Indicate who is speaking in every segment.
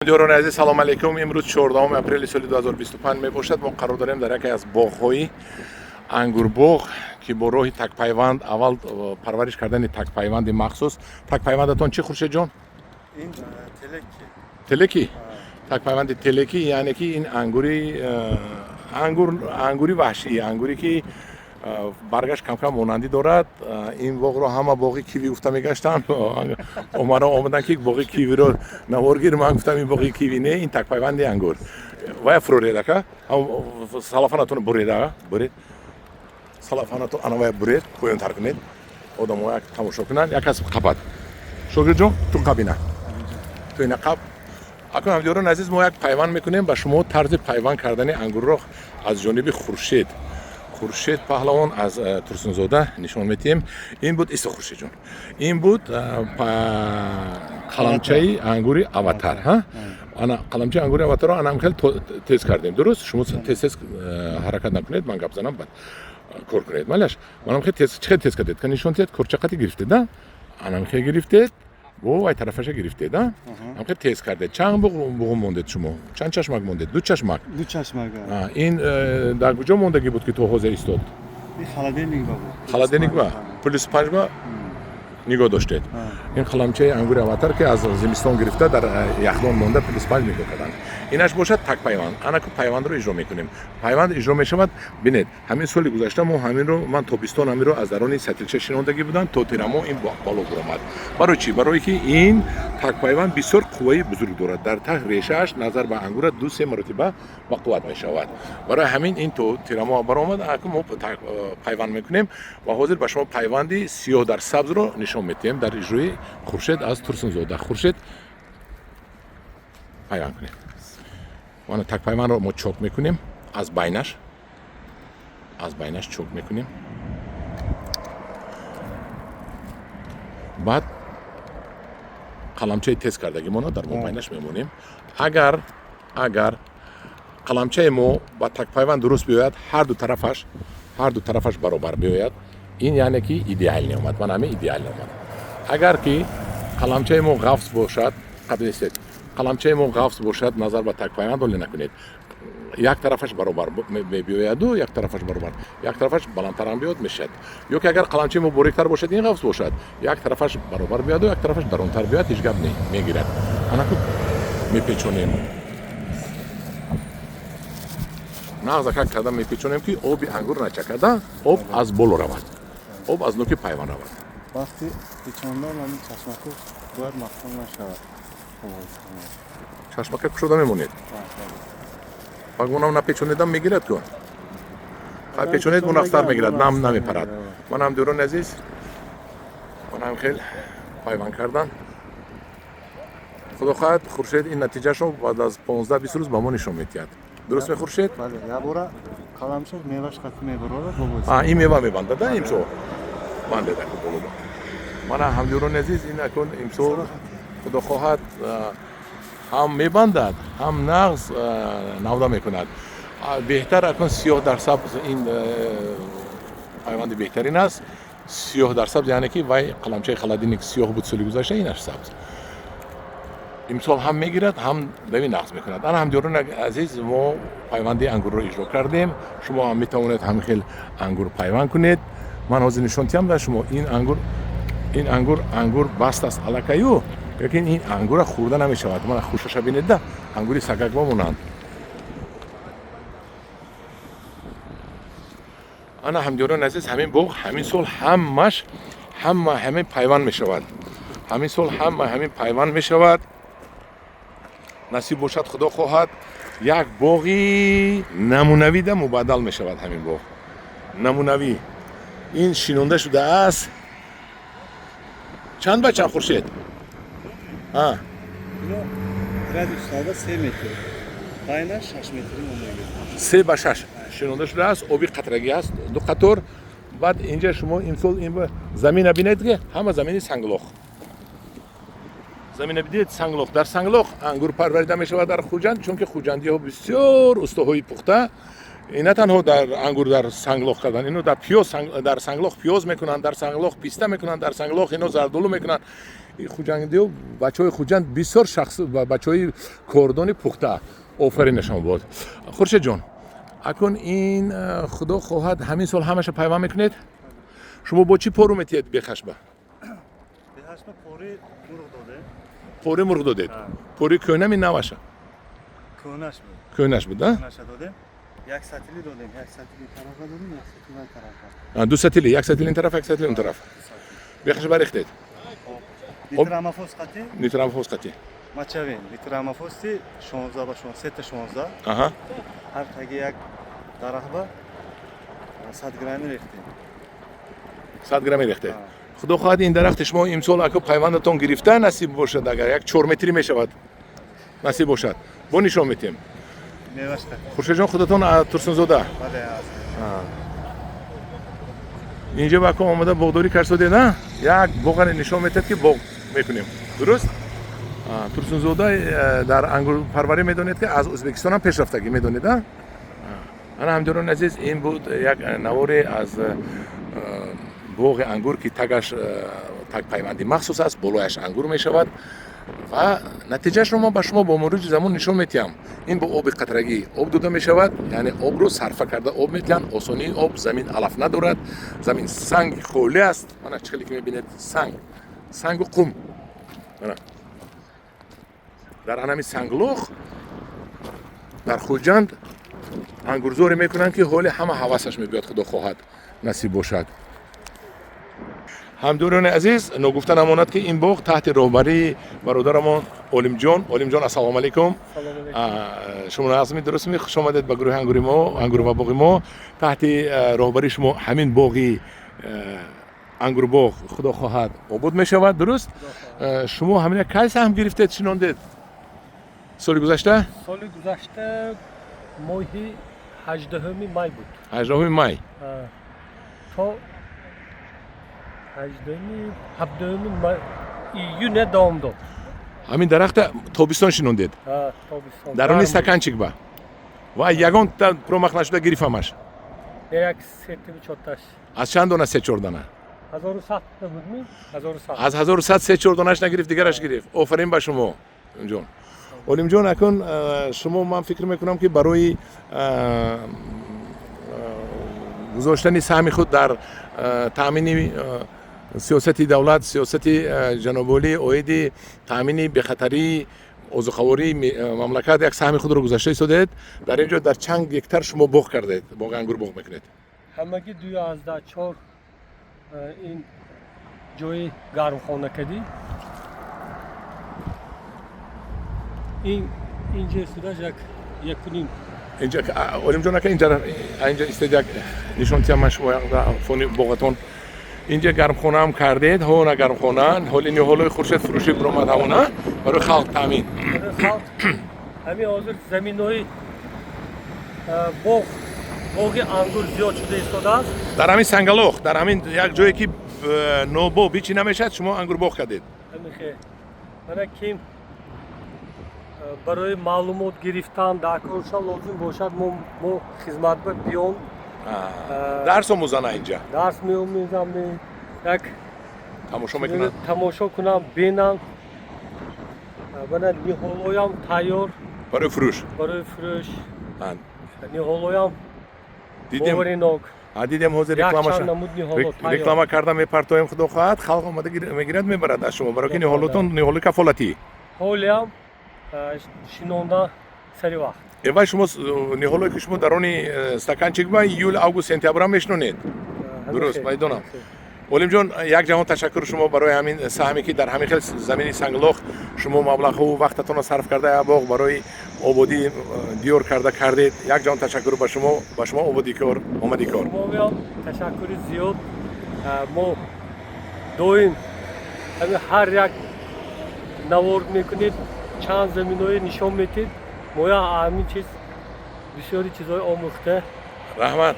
Speaker 1: دوستان عزیز سلام علیکم. امروز 14 اپریل سال 2025 میباشد. ما قرار داریم در یکی از باغ‌های انگور باغ که با راه تک پیوند اول پرورش کردن تک پیوند مخصوص. تک پیوندتون چی خورشید جان؟
Speaker 2: این
Speaker 1: تلکی. تک پیوند تلکی یعنی که این انگوری وحشی، انگوری که برگشت کم کم مانندی دارد. این باغ رو همه باغ کیوی گفته میگشتن. اومدن آمدن که باغ کیوی رو نوارگیر، من گفتم این باغ کیوی نه، این تک پیوند انگور و فروریده که سلافانتون بریده برید سلافانتون انواع برید پایین تر کنید آدم ها یک تماشا کنن. یک از قبد شوگر جون تو قبینه تو این قب اکنون همجوران عزیز ما یک پیوند میکنیم با شما طرز پیوند کردن انگور رو از جانب خورشید پهلوان از ترسنزاده نشون میدیم. این بود است خورشید جون، این بود قلمچه انگوری اواتر. ها انا قلمچه انگوری اواتر رو انا خیلی تیز کردیم. درست شما تیز حرکت نکنید، من گپ زنم بعد کار کنید. مالش منم خیلی تیز کردید که نشون دید کورچقتی گرفتید. انا خیلی گرفتید و وای طرفش گرفتید. هم خیلی تیز کردید. چند بوق موندید شما؟ چند چشمک موندید؟ دو چشمک. این در کجا موندگی بود که تو حوزه ایستاد؟
Speaker 2: این خالدینیک بود.
Speaker 1: خالدینیک بود. پلیس پنج با نگاه داشتید. این قلمچه انگور اواتر که از زمستان گرفته در یخدان مونده پلیس پنج نگاه کردن. اینش باشد تک پیوند. انا که پیوند رو اجرا میکنیم. پیوند اجرا میشود. ببینید همین سال گذشته ما همین رو من تابستان همین رو از درون ستیلچه شنوندگی بودن تا تیرمو این بالا برآمد. برای چی؟ برای که این تک پیوند بسیار قوی بزرگ دارد. در ته ریشه‌اش نظر به انگور دو سه مرتبه با قوت میشود. برای همین این تو تیرمو برآمد. اکنون ما پیوند میکنیم و حاضر به شما پیوندی سیاه در سبز رو نشون میدیم در اجرای خورشید از ترسنزاده. خورشید پیوند کنیم. وانه تک پیوند رو ما چوک میکنیم از بینش چوک میکنیم. بعد قلمچه تیز کردگی ما در بینش میمونیم. اگر قلمچه ما با تک پیوند درست بیاید، هر دو طرفش برابر بیاید، این یعنی که ایدئال نیامد. من همه ایدئال نیامد. اگر که قلمچه ما غفص باشد، قلمچه ما غفص باشد، نظر به تک پیوند ولی نکنید. یک طرفش برابر بیاید و یک طرفش بلندتر هم بیاد میشد. یا که اگر قلمچه ما باریکتر باشد، این غفص باشد، یک طرفش برابر بیاد و یک طرفش درونتر بیاد، هیچ گپ میگیرد. انا کو میپیچونیم. نغز یک قدم میپیچونیم که آب انگور نچکده، آب از بالا رود، آب از نوک پیوند رود.
Speaker 2: وقتی پیچاندن من چشمکو باید مخفون نشود.
Speaker 1: چشمک کشوده میمونید. اگه اونم نپیچونیدم میگیرد کن. خواهی پیچونید اون اختر میگیرد، نمیپرد. من هم دوران عزیز من هم خیلی پیوند کردن. خدا خواهد خورشید این نتیجه شو بعد از 15-20 روز با ما نشون میدهد. درست می خورشید؟
Speaker 2: بله. یا بورا قلمچه میوهش قطع میبرد.
Speaker 1: این میوه میبنده ده امسو. من دیدم بولو. من هم دوران عزیز این اکن امسو خدا خواهد هم میبندد هم نغز نوده میکند. بهتر اکن سیاه در سبز این پیوند بهترین است. سیاه در سبز یعنی که وای قلمچه خالدینیک سیاه بود سالی گذشته، اینش سبز. امسال هم میگیرد هم ببین نقص میکند. انا هم دوران عزیز ما پیوندی انگور رو اجرا کردیم. شما هم میتوانید هم خیلی انگور پیوند کنید. من حاضر نشون دادم شما این انگور بست است الکیو، لیکن این انگور خورده نمیشود. من خوشش ببینید ده انگوری سگک مونند. انا هم دوران عزیز همین باغ همین سال همین پیوند میشود. همین سال همین پیوند میشود. نصیب باشد خدا خواهد یک باغی نمونوی ده مبادل می شود. همین باغ نمونوی این شینونده شده است. چند بچه خورشید؟
Speaker 2: رد ایستاده 3 متر، پایینش 6 متری مونده.
Speaker 1: 3 به 6 شینونده شده است. آبی قطرگی است، دو قطور. بعد اینجا شما این سال این زمین ببینید که همه زمینی سنگلاخ. زمین بدید سنگلاخ. در سنگلاخ انگور پروریده می شود در خوجند، چون که خوجندی ها بسیار استخوانی پخته اینا تنها در انگور در سنگلاخ کردن، اینو در پیاز در سنگلاخ پیاز میکنن، در سنگلاخ پیسته میکنن، در سنگلاخ اینو زردولو میکنن. این خوجندی و بچهای خوجند بسیار شخص و بچهای کردانی پخته آفرینشان بود. خورشید جان، اکنون این خدا خواهد همین سال همش پیوند میکنید؟ شما با چی پرو میتید به خشبه؟
Speaker 2: به خشبه پوری مرغ داده.
Speaker 1: پوری مرغ دادید؟ پوری کهنه می نوشه؟
Speaker 2: کهنه‌اش بود.
Speaker 1: کهنه‌اش بود،
Speaker 2: کهنه‌اش دادیم. یک سطلی دادیم، یک سطلی طرف دادیم، یک سطلی اون طرف.
Speaker 1: دو سطلی، یک سطلی این طرف، یک سطلی اون طرف. به خشبه ریختید؟
Speaker 2: لیتر همافوس قطعی.
Speaker 1: لیتر هم فوز قطعی.
Speaker 2: مچوین لیتر همافوسی 16 با 3 تا 16.
Speaker 1: آها.
Speaker 2: هر تاگی یک درخت با 100 گرمی ریختیم.
Speaker 1: 100 گرمی ریخته. خدا خواهد این درخت شما امسال اگه پیوندتون گرفته نصیب باشد، اگر یک 4 متری میشود نصیب باشد با نشان میتیم.
Speaker 2: میوه‌اش
Speaker 1: خورشید جان خودتون ترسون زاده؟
Speaker 2: بله هست.
Speaker 1: اینجا با کم آمده باغداری کرده نه؟ یک باغ نشان میتید که باغ میکنیم. درست؟ ترسون زاده در انگور پروری میدونید که از ازبکستان هم پیشرفتگی میدونید ها؟ انا همداران عزیز این بود یک نواری از باغ انگور که تگش تگ پیوندی مخصوص است، بالایش انگور می شود و نتیجهش رو ما به شما با مرور زمان نشون میتیم. این با آب قطرگی آب داده می شود، یعنی آب رو صرفه کرده آب میتین، آسانی آب، زمین علف ندارد، زمین سنگ خوله است. من چخلی که میبینید سنگ و قم در انمی سنگلاخ در خوجند انگورزوری میکنن که حال همه حواسش میبیاد. خدا خواهد نصیب باشد. همدوران عزیز نگفته نماند که این باغ تحت راهبری برادرمان علیم جان. علیم جان السلام علیکم. شما نظمی درست می خوش آمدید به گروه انگور ما، انگور و باغ ما. تحت راهبری شما همین باغی انگور باغ خدا خواهد آباد می شود. درست؟ شما همین کی سهم گرفتید چناندید؟ سال گذشته؟
Speaker 3: سال گذشته ماه 18 مای بود.
Speaker 1: 18 مای.
Speaker 3: تا 17 ایون دوام داد.
Speaker 1: همین درخت تابستان شنوندید؟
Speaker 3: تابستان.
Speaker 1: در اون استکانچیک با و یگان پرومخ نشده گرفتمش.
Speaker 3: یک سه چهارتاش.
Speaker 1: از چند دانه 3-4 دانه؟
Speaker 3: 1100 بود می؟ 1100.
Speaker 1: از 1100 3-4 دانهش نگرفت دیگرش گرفت. آفرین به شما جان. علیم جان اکن شما من فکر میکنم که برای گذاشتن سهم خود در تامین سیاست دولت، سیاست جناب عالی اویدی تامین بخطری اوزخواری مملکت یک سهم خود رو گذاشته ایستادید. در اینجا در چند هکتار شما باغ کردید، باغ انگور باغ میکنید؟
Speaker 3: همگی 12-4 این جای گرمخانه کردی. اینجا استوداش یک کنیم.
Speaker 1: اینجا علیم جان که اینجا استودیو نشون تیم من شما فونی باغتون اینجا گرمخانه هم کردید. ها گرمخانه حال این حالای خورشید فروشی برآمد همونه برای خلق تامین.
Speaker 3: برای خلق همین حاضر زمینای باغ انگور زیاد شده ایستاده است.
Speaker 1: در همین سنگلاخ در همین یک جایی که نوبو بیچی نمیشد شما انگور باغ کردید.
Speaker 3: همین خیلی من کیم برای معلومات گرفتن در کارشان لازم باشد ما خدمت بیام.
Speaker 1: درس آموزانه اینجا
Speaker 3: درس می‌آموزم، یک
Speaker 1: تماشا میکنن،
Speaker 3: تماشا کنم بینم. من نیهالویم تیار
Speaker 1: برای فروش
Speaker 3: نیهالویم
Speaker 1: دیدیم
Speaker 3: باوریناک.
Speaker 1: دیدیم حوزه رکلام کردم میپرتایم. خدا خواهد خلق آمده میگیرد میبرد از شما برای که نیهالوتون نیهالو کفالتی
Speaker 3: حالیم شنونده سری وقت.
Speaker 1: اول شما نیهالوی که شما در اون استکانچیک با یول آگوست سپتامبر هم میشنونید. درست میدونم. علیم جان یک جهان تشکر شما برای همین سهمی که در همین خیلی زمینی سنگلاخ شما مبلغ و وقتتون رو صرف کرده باغ برای آبادی دیار کردید. یک جهان تشکر به شما آبادی کار آمدی کار.
Speaker 3: ما تشکر زیاد. ما دویم هر یک نوارد میکنید، چند زمینای نشان میدید. ما همین چیز بسیاری چیزای آموخته.
Speaker 1: رحمت.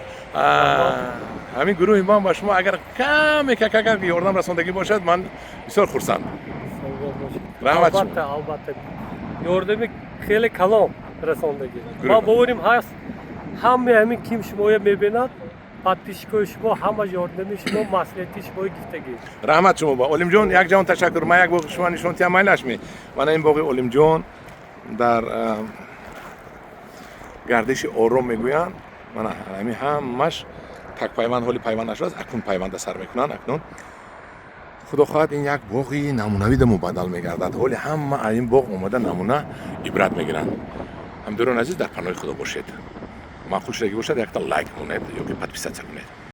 Speaker 1: همین گروه ما با شما اگر کمی که یاردم رساندگی باشد من بسیار خرسند. رحمت.
Speaker 3: البته یاردم خیلی کلام رساندگی. ما باوریم هست همه همین کیم شما میبیند подписчикои шумо ҳама ёрдами шумо маслиҳати шумо гифтагӣ
Speaker 1: раҳмат шумо ба олимҷон якҷон ташаккур. Ман як боғи шумо нишон диҳам майлашми. Мана ин боғи олимҷон дар гардиши ором мегӯянд. Мана ҳамин ҳамаш такпайванд ҳоли пайванд нашудааст. Акнун пайванда сар мекунанд. Акнун худо хоҳад ин як боғи намунавӣ да мубаддал мегардад. ҳоли ҳама аз ин боғ омада намуна ибрат мегиранд. ҳамдиёрони азиз дар паноҳи худо бошед. маъқул шудагӣ бошад якта лайк кунед ёки подписатсия кунед.